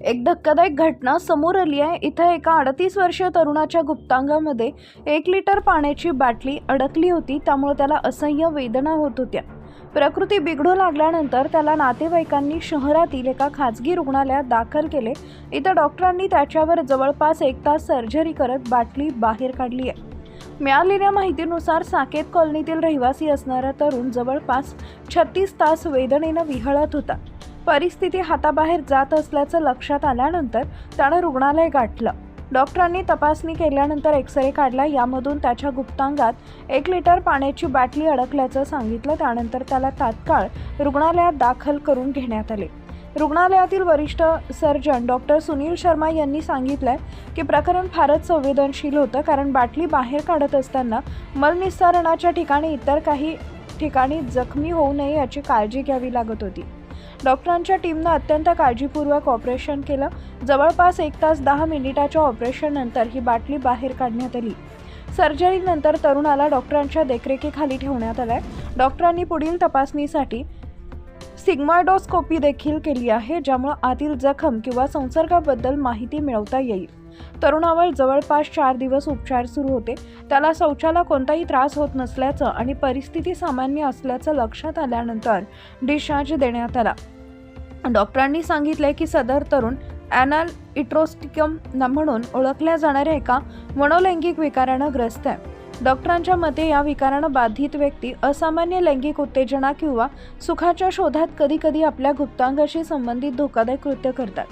एक धक्कादायक घटना समोर आली आहे। इथं एका 38 वर्षीय तरुणाच्या गुप्तांगामध्ये 1 लिटर पाण्याची बाटली अडकली होती। त्यामुळे त्याला असह्य वेदना होत होत्या। प्रकृती बिघडू लागल्यानंतर त्याला नातेवाईकांनी शहरातील एका खाजगी रुग्णालयात दाखल केले। इथं डॉक्टरांनी त्याच्यावर जवळपास 1 तास सर्जरी करत बाटली बाहेर काढली आहे। मिळालेल्या माहितीनुसार साकेत कॉलनीतील रहिवासी असणारा तरुण जवळपास 36 तास वेदनेनं विहळत होता। परिस्थिती हाताबाहेर जात असल्याचं लक्षात आल्यानंतर त्यानं रुग्णालय गाठलं। डॉक्टरांनी तपासणी केल्यानंतर एक्सरे काढला। यामधून त्याच्या गुप्तांगात 1 लिटर पाण्याची बाटली अडकल्याचं सांगितलं। त्यानंतर त्याला तात्काळ रुग्णालयात दाखल करून घेण्यात आले। रुग्णालयातील वरिष्ठ सर्जन डॉक्टर सुनील शर्मा यांनी सांगितलं की प्रकरण फारच संवेदनशील होतं, कारण बाटली बाहेर काढत असताना मलनिस्सारणाच्या ठिकाणी इतर काही ठिकाणी जखमी होऊ नये याची काळजी घ्यावी लागत होती। डॉक्टरांच्या टीमनं अत्यंत काळजीपूर्वक ऑपरेशन केलं। जवळपास 1 तास 10 मिनिटाच्या ऑपरेशननंतर ही बाटली बाहेर काढण्यात आली। सर्जरीनंतर तरुणाला डॉक्टरांच्या देखरेखीखाली ठेवण्यात आलंय। डॉक्टरांनी पुढील तपासणीसाठी सिग्मॉइडोस्कोपी देखील केली आहे, ज्यामुळे आतील जखम किंवा संसर्गाबद्दल माहिती मिळवता येईल। तरुणावर जवळपास 4 दिवस उपचार सुरू होते। त्याला शौचाला कोणताही त्रास होत नसल्याचं आणि परिस्थिती सामान्य असल्याचं लक्षात आल्यानंतर डिस्चार्ज देण्यात आला। डॉक्टरांनी सांगितले की सदर तरुण ॲनल इट्रोस्टिकम म्हणून ओळखल्या जाणाऱ्या एका मनोलैंगिक विकारानं ग्रस्त आहे। डॉक्टरांच्या मते या विकारानं बाधित व्यक्ती असामान्य लैंगिक उत्तेजना किंवा सुखाच्या शोधात कधीकधी आपल्या गुप्तांगाशी संबंधित धोकादायक कृत्य करतात।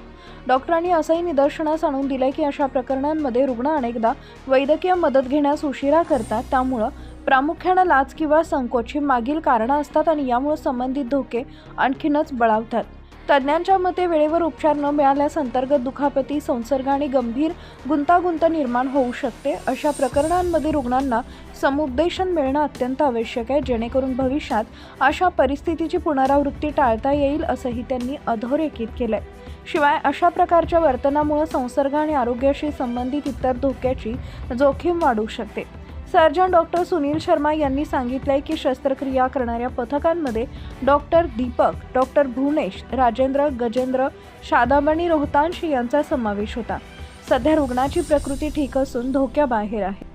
डॉक्टरांनी असंही निदर्शनास आणून दिले की अशा प्रकरणांमध्ये रुग्ण अनेकदा वैद्यकीय मदत घेण्यास उशिरा करतात। त्यामुळे प्रामुख्याने लाज किंवा संकोच ही मागील कारणं असतात आणि यामुळे संबंधित धोके आणखीनच बळावतात। तज्ज्ञांच्या मते वेळेवर उपचार न मिळाल्यास अंतर्गत दुखापती, संसर्ग आणि गंभीर गुंतागुंत निर्माण होऊ शकते। अशा प्रकरणांमध्ये रुग्णांना समुपदेशन मिळणं अत्यंत आवश्यक आहे, जेणेकरून भविष्यात अशा परिस्थितीची पुनरावृत्ती टाळता येईल, असंही त्यांनी अधोरेखित केलंय। शिवाय अशा प्रकारच्या वर्तनामुळे संसर्ग आणि आरोग्याशी संबंधित इतर धोक्याची जोखीम वाढू शकते। सर्जन डॉक्टर सुनील शर्मा यांनी सांगितले की शस्त्रक्रिया करणाऱ्या पथकांमध्ये डॉक्टर दीपक, डॉक्टर भुवनेश, राजेंद्र, गजेंद्र, शादाब आणि रोहतांश यांचा समावेश होता। सध्या रुग्णाची प्रकृती ठीक असून धोक्याबाहेर आहे।